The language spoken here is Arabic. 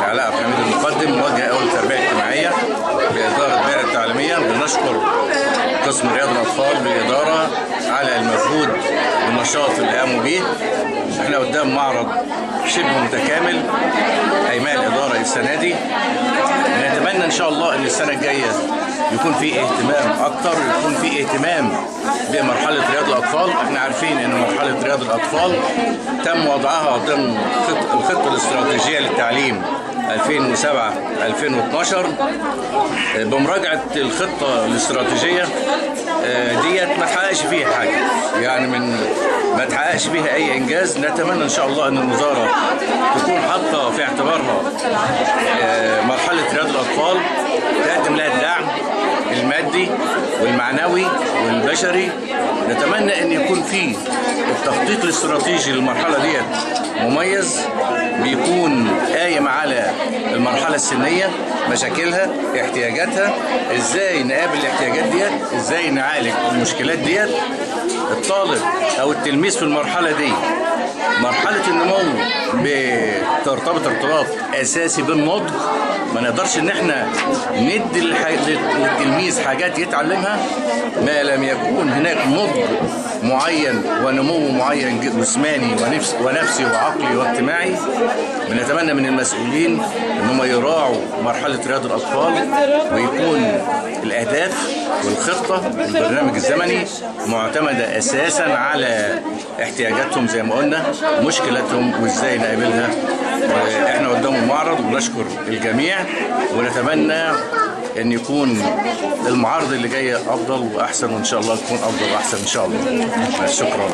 علاء عبد الحميد المقدم، موجه اول التربيه الاجتماعيه باداره الدائره التعليميه. بنشكر قسم رياض الاطفال بالاداره على المجهود والنشاط اللي قاموا بيه. احنا قدام معرض شبه متكامل هيمنه الاداره السنه دي. نتمنى ان شاء الله ان السنه الجايه يكون في اهتمام اكتر، يكون في اهتمام بمرحله رياض الاطفال. احنا عارفين ان مرحله رياض الاطفال تم وضعها ضمن الخطه الاستراتيجيه للتعليم 2007-2012. بمراجعه الخطه الاستراتيجيه ديت ما تحققش فيها حاجه، يعني ما تحققش فيها اي انجاز. نتمنى ان شاء الله ان الوزاره تكون حاطه في اعتبارها مرحله رياض الاطفال، تقدم لها الدعم المادي والمعنوي والبشري. نتمنى ان يكون في التخطيط الاستراتيجي للمرحله ديت مميز، بيكون قايم على المرحله السنيه، مشاكلها، احتياجاتها، ازاي نقابل الاحتياجات ديت، ازاي نعالج المشكلات ديت. الطالب او التلميذ في المرحله دي، مرحله النمو بترتبط ارتباط اساسي بالنضج. ما نقدرش ان احنا ندي للتلميذ حاجات يتعلمها ما لم يكون هناك نضج معين ونمو معين جسماني ونفسي وعقلي واجتماعي. بنتمنى من المسؤولين ان هم يراعوا مرحله رياض الاطفال، ويكون الاهداف والخطه والبرنامج الزمني معتمده اساسا على احتياجاتهم زي ما قلنا، مشكلاتهم وازاي نقابلها. احنا قدام المعرض ونشكر الجميع، ونتمنى ان يكون المعارض اللي جايه افضل واحسن، وان شاء الله تكون افضل واحسن ان شاء الله. شكرا.